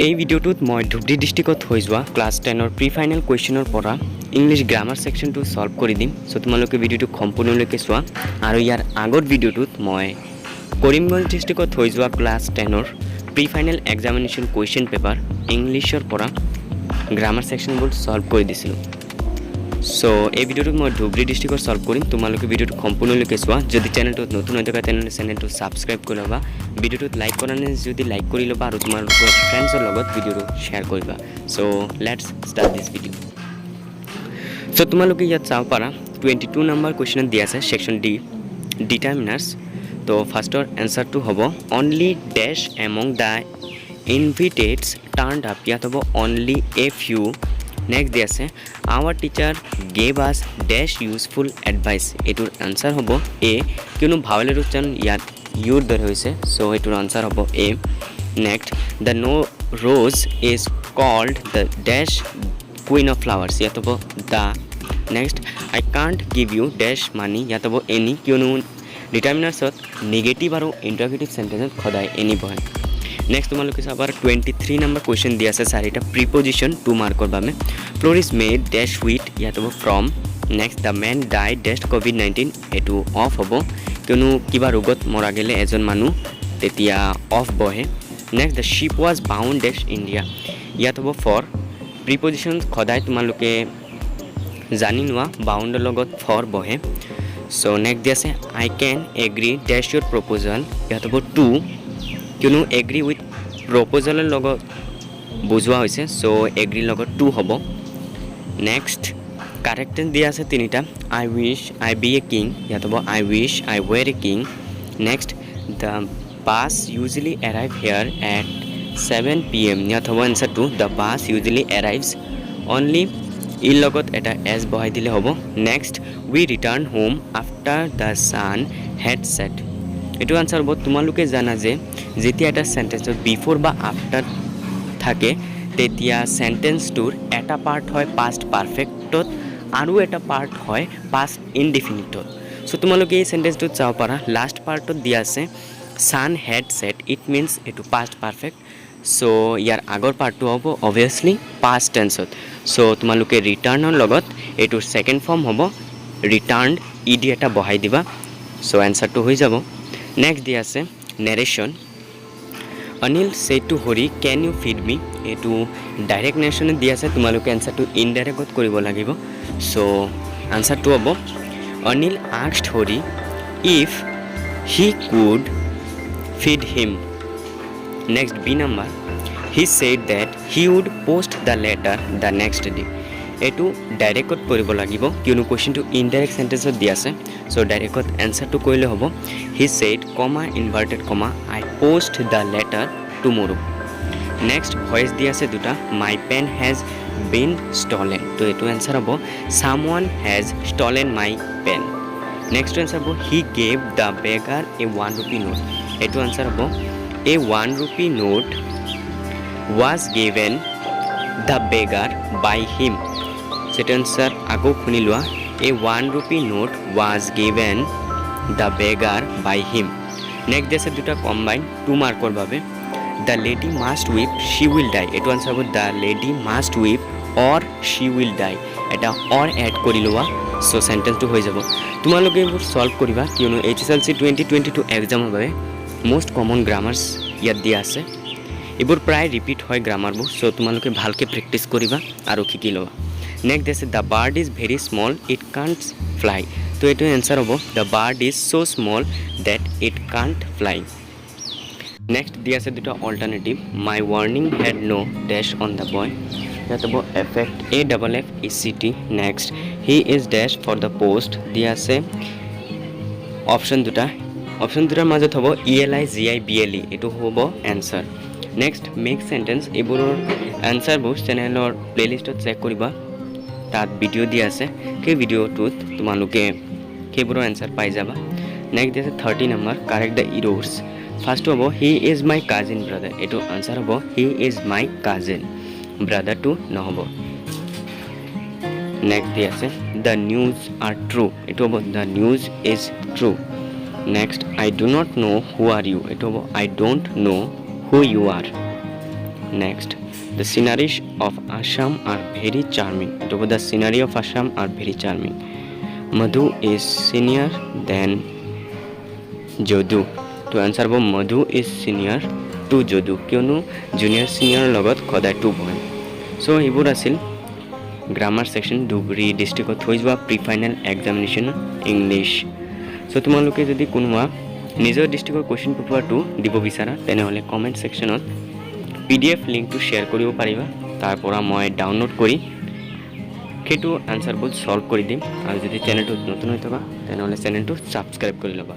এই ভিডিওটোত মই ধুবৰী ডিষ্ট্ৰিক্টত হৈ যোৱা ক্লাছ 10ৰ প্ৰি ফাইনেল কুৱেশ্যনৰ পৰা ইংলিছ গ্ৰামাৰ সেকশনটো সলভ কৰি দিম সো তোমালোকে ভিডিওটো সম্পূৰ্ণলৈকে চোৱা আৰু ইয়াৰ আগৰ ভিডিওটোত মই কৰিমগঞ্জ ডিষ্ট্ৰিক্টত হৈ যোৱা ক্লাছ 10ৰ pre final examination question paper ইংলিছৰ পৰা গ্ৰামাৰ সেকশনবোৰ সলভ কৰি দিছিলোঁ সো এই ভিডিওটোত মই ধুবৰী ডিষ্ট্ৰিক্টৰ সলভ কৰিম তোমালোকে ভিডিওটো সম্পূৰ্ণলৈকে চোৱা যদি চেনেলটোত নতুন হৈ থকা তেনেহ'লে চেনেলটো সাবস্ক্ৰাইব কৰি ল'বা ভিডিওটোত লাইক কৰা নাই যদি লাইক কৰি ল'বা আৰু তোমালোকৰ ফ্ৰেণ্ডছৰ লগত ভিডিওটো শ্বেয়াৰ কৰিবা so let's start this video so তোমালোকে ইয়াত চাব পাৰা 22 নম্বৰ কুৱেশ্যন দিয়া আছে সেকশন ডি ডিটাৰমিনাৰ্ছ তো ফাৰ্ষ্টৰ এনসাৰটো হ'ব অনলি ড্যাশ এমং দা ইনভিটেডছ টাৰ্নড আপ ইয়াত হ'ব অনলি এ ফিউ নেক্সট দিয়া আছে our teacher gave us dash useful advice এটোৰ আনসাৰ হ'ব এ কিয়নো ভাৱেলৰ উচ্চাৰণ ইয়াত ইউৰ দৰে হৈছে সো এটোৰ আনসাৰ হ'ব এ next the no rose is called the dash queen of flowers ইয়াত হ'ব the next I can't give you dash money ইয়াত হ'ব any কিয়নো ডিটাৰমিনাৰ্ছত নেগেটিভ আৰু ইন্টাৰগেটিভ সেন্টেন্সত সদায় any বহে নেক্সট তোমালোকে চাবা 23 নম্বৰ কোৱেশ্চন দিয়া আছে চাৰিটা প্ৰিপজিশন 2 মাৰ্কৰ বাবে floor is made dash with ইয়াত হ'ব from next the men died dash কোভিড-19 এটো অফ হ'ব কিয়নো কিবা ৰোগত মৰা গেলে এজন মানুহ তেতিয়া অফ বহে next the ship was bound dash India ইয়াত হ'ব ফৰ প্ৰিপজিশন সদায় তোমালোকে জানি নোৱা বাউণ্ডৰ লগত ফৰ বহে সো নেক্সট দিয়া আছে আই ক্যান এগ্ৰি ড্যাশ ইউৰ প্ৰপ'জাল ইয়াত হ'ব টু কিয়নো এগ্ৰি উইথ প্ৰপ'জালৰ লগত বুজোৱা হৈছে সো এগ্ৰি লগত টু হ'ব নেক্সট কাৰেক্ট দিয়া আছে তিনিটা I wish I be a king ইয়াত হ'ব I wish I were a king next the bus usually arrive here at 7 PM ইয়াত হ'ব answer to the bus usually arrives only ইৰ লগত এটা এছ বহাই দিলে হ'ব next we return home after the sun had set এটো answer হ'ব তোমালোকে জানা যে যেতিয়া এটা সেন্টেন্সত বিফোৰ বা আফটাৰ থাকে তেতিয়া সেন্টেন্সটোৰ এটা পাৰ্ট হয় পাষ্ট পাৰফেক্টত আৰু এটা পাৰ্ট হয় পাষ্ট ইনডিফিনিটত সো তোমালোকে এই সেন্টেন্সটো চাও পাৰা লাষ্ট পাৰ্টত দিয়া আছে সান হেড সেট ইট মিন্স এটো পাষ্ট পাৰফেক্ট সো ইয়াৰ আগৰ পাৰ্টটো হ'ব অবভিয়াসলি পাষ্ট টেন্সত সো তোমালোকে ৰিটাৰ্ণৰ লগত এটো সেকেন্ড ফৰ্ম হ'ব ৰিটাৰ্নড ইডি এটা বহাই দিবা সো আনসাৰটো হৈ যাব নেক্সট দিয়া আছে narration Anil said to Hari can you feed me এটো ডাইৰেক্ট narration দিয়া আছে তোমালোকে আনসাৰটো ইনডাইৰেক্টত কৰিব লাগিব সো আনসাৰটো হ'ব Anil asked Hari if he could feed him next b number he said that he would post the letter the next day এটো ডাইৰেক্টত কৰিব লাগিব কিয়নো কোৱেশ্চনটো ইনডাইৰেক্ট সেন্টেন্সত দিয়া আছে সো ডাইৰেক্টত আনসাৰটো কৰিলে হ'ব he said comma inverted comma I post the letter tomorrow next voice দিয়া আছে দুটা my pen has been stolen তো এটো আনসাৰ হ'ব someone has stolen my pen next answer হ'ব he gave the beggar a 1 rupee note এটো answer হ'ব a 1 rupee note was given the beggar by him set answer আগো শুনি লোৱা a 1 rupee note was given the beggar by him next দেছে দুটা combine 2 মাৰ্কৰ বাবে the lady must weep she will die এটো আনসাৰ হ'ব the lady must weep or she will die এটা or এড কৰি লোৱা সো সেন্টেন্সটো হৈ যাব তোমালোকে এইবোৰ সলভ কৰিবা কিয়নো HSLC 2022 এক্সামৰ বাবে মোস্ট কমন গ্ৰামাৰ্ছ ইয়াত দিয়া আছে এইবোৰ প্ৰায় ৰিপিট হয় গ্ৰামাৰবোৰ সো তোমালোকে ভালকে প্ৰেক্টিস কৰিবা আৰু শিকি লোৱা next is the bird is very small it can't fly তো এটো আনসার হ'ব the bird is so small that it can't fly next দিয়া আছে দুটা alternative my warning had no dash on the boy ইয়াত হ'ব effect a double f e c t next he is dash for the post দিয়া আছে option দুটাৰ মাজত হ'ব e l i g i b l e এটো হ'ব answer next make sentence এবোৰৰ আনসাৰবোৰ চেনেলৰ প্লেলিষ্টত চেক কৰিবা তাত ভিডিও দিয়া আছে সেই ভিডিওটোত তোমালোকে কেইবোৰৰ আনসাৰ পাই যাবা নেক্সট আছে 30 number correct the errors first হ'ব he is my cousin brother এটো আনসাৰ হ'ব he is my cousin brother to নহব নেক্সট দিয়া আছে দ্য নিউজ আৰ ট্ৰু এটো হ'ব the news is true next I do not know who are you এটো হ'ব I don't know who you are Next, the sceneries of Assam are very charming. The scenery of Assam are very charming. Madhu is senior than Jodu. To answer bo Madhu is senior to Jodu. Kyono junior senior logot khoda to boy. So ibur asil grammar section Dhubri district হৈ যোৱা pre final examination English so তোমালোকে যদি কোনোবা নিজৰ ডিস্ট্ৰিক্টৰ question পেপাৰটো দিব বিচাৰা তেনেহলে comment সেকশনত PDF লিংকটো শেয়াৰ কৰিব পাৰিবা তাৰ পৰা মই ডাউনলোড কৰি সেইটো আনসাৰবোৰ সলভ কৰি দিম আৰু যদি চেনেলটো নতুন হৈ থকা তেনেহলে চেনেলটো সাবস্ক্ৰাইব কৰি লবা